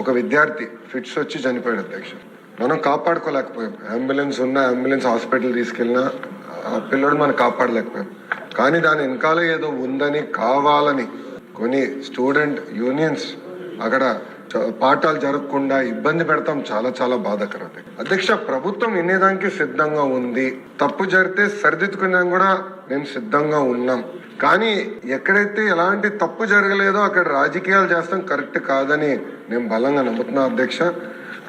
ఒక విద్యార్థి ఫిట్స్ వచ్చి చనిపోయాడు అధ్యక్ష. మనం కాపాడుకోలేకపోయాం. అంబులెన్స్ ఉన్న అంబులెన్స్ హాస్పిటల్ తీసుకెళ్ళినా ఆ పిల్లడు మనం కాపాడలేకపోయాం. కానీ దాని వెనకాల ఏదో ఉందని కావాలని కొన్ని స్టూడెంట్ యూనియన్స్ అక్కడ పాఠాలు జరగకుండా ఇబ్బంది పెడతాం. చాలా చాలా బాధాకరం అధ్యక్ష. ప్రభుత్వం వినేదానికి సిద్ధంగా ఉంది. తప్పు జరిగితే సరిదిద్దుకునేదానికి కూడా మేము సిద్ధంగా ఉన్నాం. కానీ ఎక్కడైతే ఎలాంటి తప్పు జరగలేదో అక్కడ రాజకీయాలు చేస్తాం కరెక్ట్ కాదని నేను బలంగా నమ్ముతున్నా అధ్యక్ష.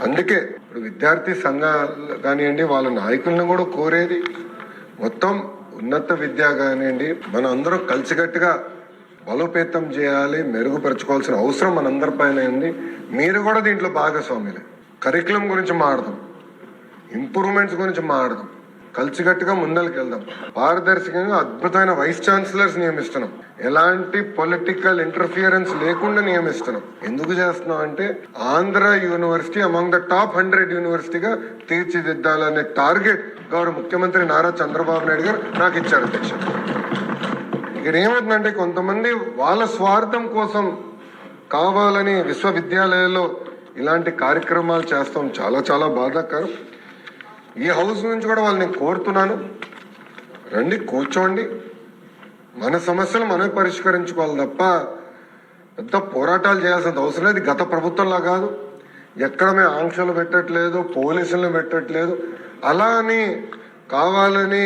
అందుకే ఇప్పుడు విద్యార్థి సంఘాలు కానివ్వండి, వాళ్ళ నాయకులను కూడా కోరేది మొత్తం ఉన్నత విద్య కానివ్వండి, మనం అందరం కలిసికట్టుగా బలోపేతం చేయాలి, మెరుగుపరచుకోవాల్సిన అవసరం మనందరిపైన ఉంది. మీరు కూడా దీంట్లో భాగస్వాములే. కరికులం గురించి మాట్లాడదాం, ఇంప్రూవ్మెంట్స్ గురించి మాట్లాడదాం, కలిసికట్టుగా ముందరికి వెళ్దాం. పారదర్శకంగా అద్భుతమైన వైస్ ఛాన్సలర్స్ నియమిస్తున్నాం. ఎలాంటి పొలిటికల్ ఇంటర్ఫియరెన్స్ లేకుండా నియమిస్తున్నాం. ఎందుకు చేస్తున్నాం అంటే Andhra university among the top 100 యూనివర్సిటీగా తీర్చిదిద్దాలనే టార్గెట్ గౌరవ ముఖ్యమంత్రి నారా చంద్రబాబు నాయుడు గారు నాకు ఇచ్చారు అధ్యక్ష. ఇక్కడ ఏమవుతుందంటే కొంతమంది వాళ్ళ స్వార్థం కోసం కావాలని విశ్వవిద్యాలయాల్లో ఇలాంటి కార్యక్రమాలు చేస్తాం. చాలా చాలా బాధాకరం. ఈ హౌస్ నుంచి కూడా వాళ్ళని కోరుతున్నాను, రండి కూర్చోండి, మన సమస్యలు మనమే పరిష్కరించుకోవాలి తప్ప పెద్ద పోరాటాలు చేయాల్సిన అవసరం లేదు. గత ప్రభుత్వంలా కాదు, ఎక్కడ మేము ఆంక్షలు పెట్టట్లేదు, పోలీసులను పెట్టట్లేదు. అలా అని కావాలని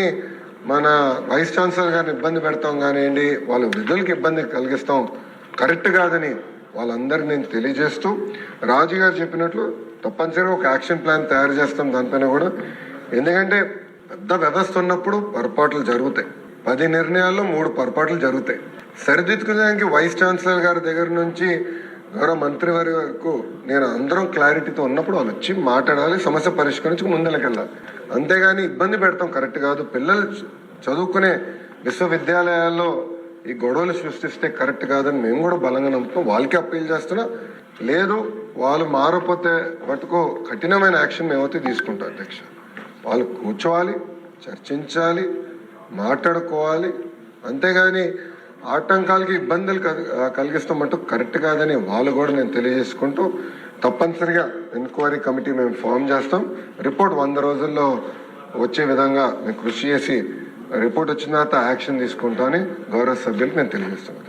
మన వైస్ ఛాన్సలర్ గారిని ఇబ్బంది పెడతాం కానివ్వండి, వాళ్ళ విధులకు ఇబ్బంది కలిగిస్తాం కరెక్ట్ కాదని వాళ్ళందరినీ నేను తెలియజేస్తూ, రాజు గారు చెప్పినట్లు తప్పనిసరిగా ఒక యాక్షన్ ప్లాన్ తయారు చేస్తాం దానిపైన కూడా. ఎందుకంటే పెద్ద వ్యవస్థ ఉన్నప్పుడు పొరపాట్లు జరుగుతాయి. 10 నిర్ణయాల్లో 3 పొరపాట్లు జరుగుతాయి. సరిదిద్దుకునేదానికి వైస్ ఛాన్సలర్ గారి దగ్గర నుంచి గౌరవ మంత్రివారి వరకు నేను అందరం క్లారిటీతో ఉన్నప్పుడు వాళ్ళు వచ్చి మాట్లాడాలి, సమస్య పరిష్కరించి ముందరకెళ్ళాలి. అంతేగాని ఇబ్బంది పెడతాం కరెక్ట్ కాదు. పిల్లలు చదువుకునే విశ్వవిద్యాలయాల్లో ఈ గొడవలు సృష్టిస్తే కరెక్ట్ కాదని మేము కూడా బలంగా నమ్ముతాం. వాళ్ళకి అప్పీల్ చేస్తున్నా. లేదు వాళ్ళు మారకపోతే మటుకు కఠినమైన యాక్షన్ మేమైతే తీసుకుంటాం అధ్యక్ష. వాళ్ళు కూర్చోవాలి, చర్చించాలి, మాట్లాడుకోవాలి. అంతేగాని ఆటంకాలకి ఇబ్బందులు కలిగిస్తాం మటుకు కరెక్ట్ కాదని వాళ్ళు కూడా నేను తెలియజేసుకుంటూ, తప్పనిసరిగా ఎంక్వైరీ కమిటీ మేము ఫామ్ చేస్తాం. రిపోర్ట్ 100 రోజుల్లో వచ్చే విధంగా మేము కృషి చేసి రిపోర్ట్ వచ్చిన తర్వాత యాక్షన్ తీసుకుంటామని గౌరవ సభ్యులకు నేను తెలియజేస్తాను.